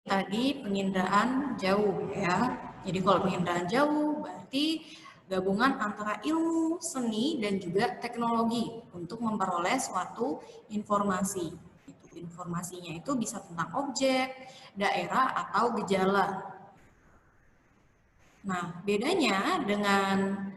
tadi penginderaan jauh ya. Jadi kalau penginderaan jauh berarti gabungan antara ilmu, seni, dan juga teknologi untuk memperoleh suatu informasi. Informasinya itu bisa tentang objek, daerah, atau gejala. Nah, bedanya dengan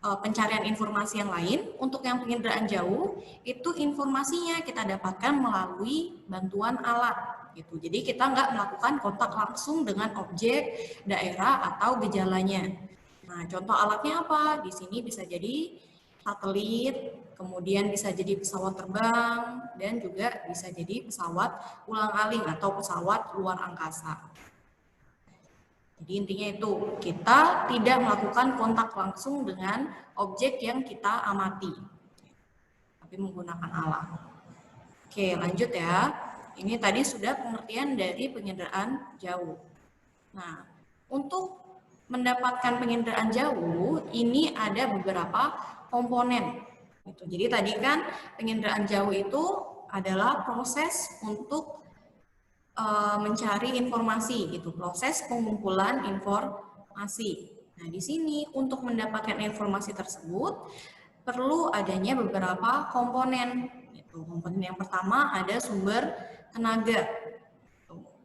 pencarian informasi yang lain, untuk yang penginderaan jauh, itu informasinya kita dapatkan melalui bantuan alat. Gitu. Jadi kita nggak melakukan kontak langsung dengan objek, daerah, atau gejalanya. Nah, contoh alatnya apa? Di sini bisa jadi satelit, kemudian bisa jadi pesawat terbang, dan juga bisa jadi pesawat ulang-alik atau pesawat luar angkasa. Jadi intinya itu, kita tidak melakukan kontak langsung dengan objek yang kita amati, tapi menggunakan alat. Oke, lanjut ya. Ini tadi sudah pengertian dari penginderaan jauh. Nah, untuk mendapatkan penginderaan jauh, ini ada beberapa komponen. Jadi tadi kan penginderaan jauh itu adalah proses untuk mencari informasi, gitu, proses pengumpulan informasi. Nah, di sini untuk mendapatkan informasi tersebut perlu adanya beberapa komponen. Gitu. Komponen yang pertama ada sumber tenaga.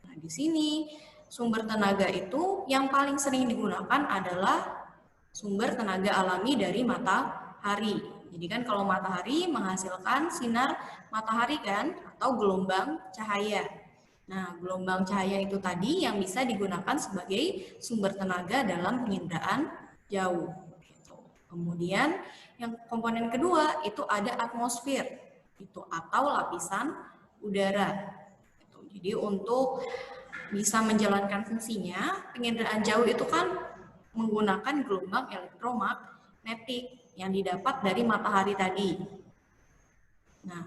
Nah, di sini sumber tenaga itu yang paling sering digunakan adalah sumber tenaga alami dari matahari. Jadi kan kalau matahari menghasilkan sinar matahari kan atau gelombang cahaya. Nah, gelombang cahaya itu tadi yang bisa digunakan sebagai sumber tenaga dalam penginderaan jauh. Kemudian yang komponen kedua itu ada atmosfer, itu atau lapisan udara. Jadi untuk bisa menjalankan fungsinya, penginderaan jauh itu kan menggunakan gelombang elektromagnetik yang didapat dari matahari tadi. Nah,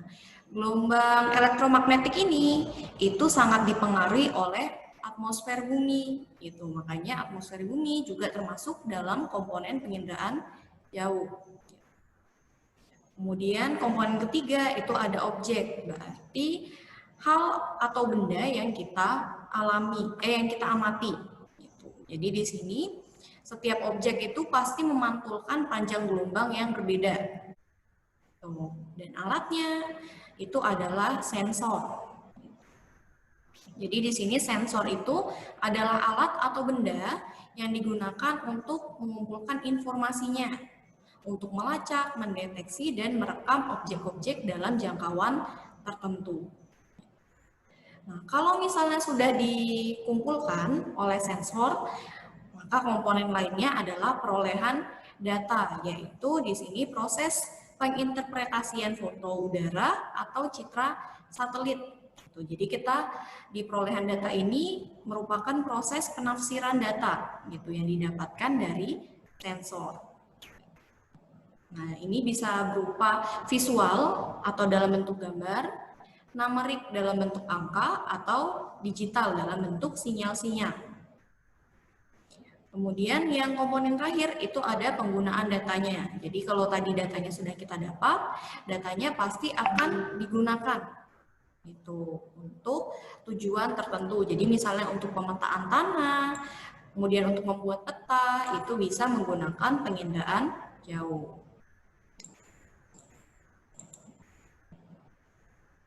gelombang elektromagnetik ini itu sangat dipengaruhi oleh atmosfer bumi. Itu makanya atmosfer bumi juga termasuk dalam komponen penginderaan jauh. Kemudian komponen ketiga itu ada objek, berarti hal atau benda yang kita alami, yang kita amati. Jadi di sini setiap objek itu pasti memantulkan panjang gelombang yang berbeda. Dan alatnya itu adalah sensor. Jadi di sini sensor itu adalah alat atau benda yang digunakan untuk mengumpulkan informasinya, untuk melacak, mendeteksi, dan merekam objek-objek dalam jangkauan tertentu. Nah, kalau misalnya sudah dikumpulkan oleh sensor, maka komponen lainnya adalah perolehan data, yaitu di sini proses penginterpretasian foto udara atau citra satelit. Jadi kita di perolehan data ini merupakan proses penafsiran data gitu yang didapatkan dari sensor. Nah, ini bisa berupa visual atau dalam bentuk gambar, numerik dalam bentuk angka, atau digital dalam bentuk sinyal-sinyal. Kemudian yang komponen terakhir itu ada penggunaan datanya. Jadi kalau tadi datanya sudah kita dapat, datanya pasti akan digunakan itu untuk tujuan tertentu. Jadi misalnya untuk pemetaan tanah, kemudian untuk membuat peta, itu bisa menggunakan penginderaan jauh.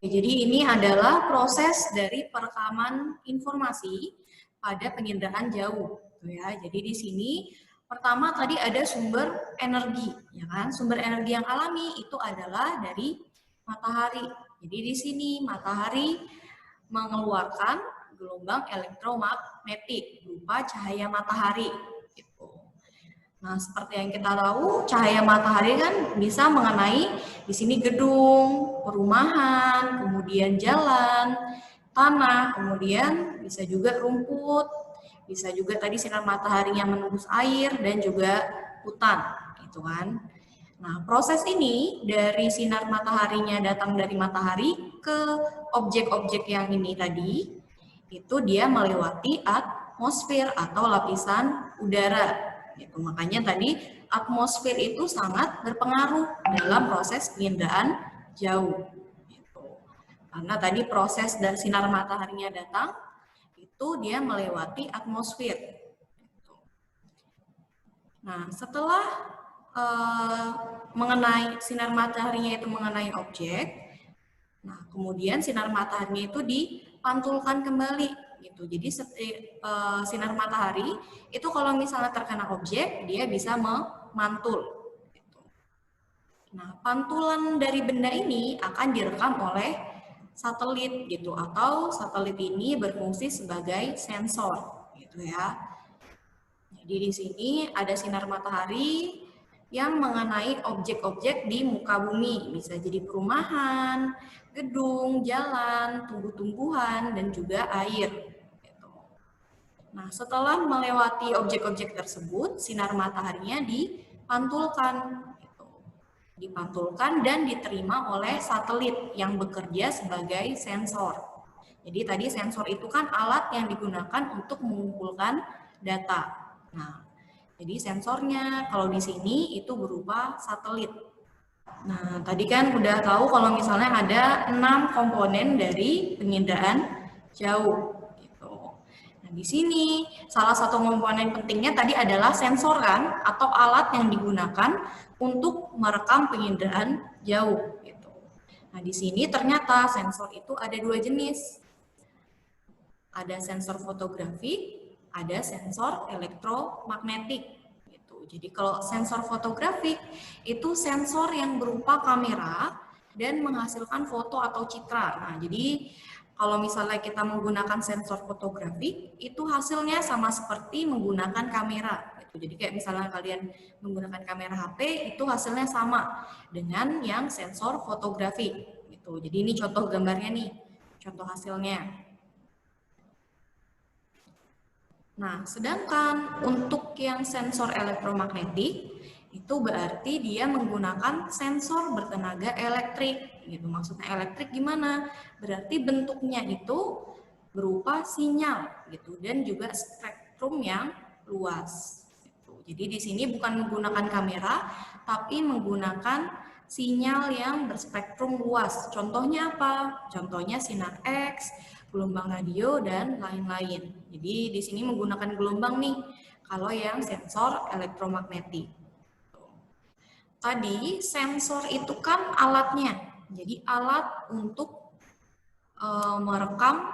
Jadi ini adalah proses dari perekaman informasi pada penginderaan jauh. Ya, jadi di sini pertama tadi ada sumber energi, ya kan? Sumber energi yang alami itu adalah dari matahari. Jadi di sini matahari mengeluarkan gelombang elektromagnetik berupa cahaya matahari. Gitu. Nah, seperti yang kita tahu, cahaya matahari kan bisa mengenai di sini gedung, perumahan, kemudian jalan, tanah, kemudian bisa juga rumput. Bisa juga tadi sinar matahari yang menembus air dan juga hutan, gitu kan. Nah, proses ini dari sinar mataharinya datang dari matahari ke objek-objek yang ini tadi, itu dia melewati atmosfer atau lapisan udara. Gitu. Makanya tadi atmosfer itu sangat berpengaruh dalam proses penginderaan jauh. Gitu. Karena tadi proses dari sinar mataharinya datang, itu dia melewati atmosfer. Nah, setelah mengenai sinar mataharinya itu mengenai objek, nah kemudian sinar mataharinya itu dipantulkan kembali gitu. Jadi sinar matahari itu kalau misalnya terkena objek, dia bisa memantul. Gitu. Nah, pantulan dari benda ini akan direkam oleh satelit gitu, atau satelit ini berfungsi sebagai sensor gitu ya. Jadi di sini ada sinar matahari yang mengenai objek-objek di muka bumi, bisa jadi perumahan, gedung, jalan, tumbuh-tumbuhan, dan juga air. Nah, setelah melewati objek-objek tersebut, sinar mataharinya dipantulkan. Dipantulkan dan diterima oleh satelit yang bekerja sebagai sensor. Jadi tadi sensor itu kan alat yang digunakan untuk mengumpulkan data. Nah, jadi sensornya kalau di sini itu berupa satelit. Nah, tadi kan udah tahu kalau misalnya ada 6 komponen dari penginderaan jauh. Gitu. Nah, di sini salah satu komponen pentingnya tadi adalah sensor kan, atau alat yang digunakan untuk merekam penginderaan jauh. Gitu. Nah, di sini ternyata sensor itu ada 2 jenis. Ada sensor fotografi, ada sensor elektromagnetik. Gitu. Jadi kalau sensor fotografi itu sensor yang berupa kamera dan menghasilkan foto atau citra. Nah, jadi kalau misalnya kita menggunakan sensor fotografi, itu hasilnya sama seperti menggunakan kamera. Gitu. Jadi kayak misalnya kalian menggunakan kamera HP, itu hasilnya sama dengan yang sensor fotografi. Gitu. Jadi ini contoh gambarnya nih, contoh hasilnya. Nah, sedangkan untuk yang sensor elektromagnetik itu berarti dia menggunakan sensor bertenaga elektrik. Gitu. Maksudnya elektrik gimana? Berarti bentuknya itu berupa sinyal gitu dan juga spektrum yang luas. Gitu. Jadi di sini bukan menggunakan kamera, tapi menggunakan sinyal yang berspektrum luas. Contohnya apa? Contohnya sinar X, gelombang radio, dan lain-lain. Jadi di sini menggunakan gelombang nih, kalau yang sensor elektromagnetik. Tadi sensor itu kan alatnya, jadi alat untuk merekam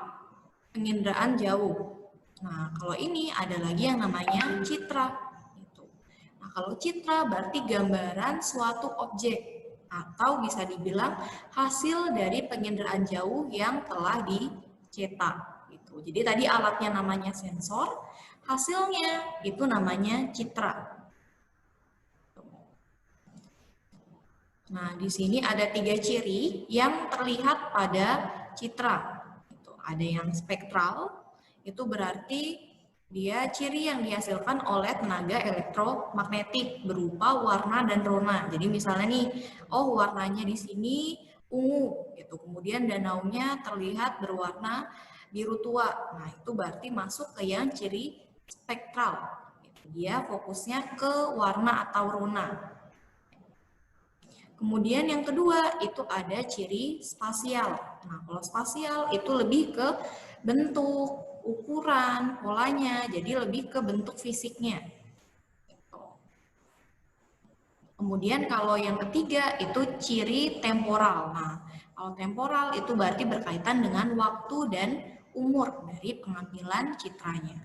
penginderaan jauh. Nah, kalau ini ada lagi yang namanya citra. Nah, kalau citra berarti gambaran suatu objek atau bisa dibilang hasil dari penginderaan jauh yang telah dicetak. Gitu. Jadi tadi alatnya namanya sensor, hasilnya itu namanya citra. Nah, di sini ada 3 ciri yang terlihat pada citra. Ada yang spektral, itu berarti dia ciri yang dihasilkan oleh tenaga elektromagnetik berupa warna dan rona. Jadi misalnya nih, oh warnanya di sini ungu, gitu. Kemudian danaunya terlihat berwarna biru tua. Nah itu berarti masuk ke yang ciri spektral. Dia fokusnya ke warna atau rona. Kemudian yang kedua itu ada ciri spasial. Nah kalau spasial itu lebih ke bentuk, ukuran, polanya, jadi lebih ke bentuk fisiknya. Kemudian kalau yang ketiga itu ciri temporal. Nah, kalau temporal itu berarti berkaitan dengan waktu dan umur dari pengambilan citranya.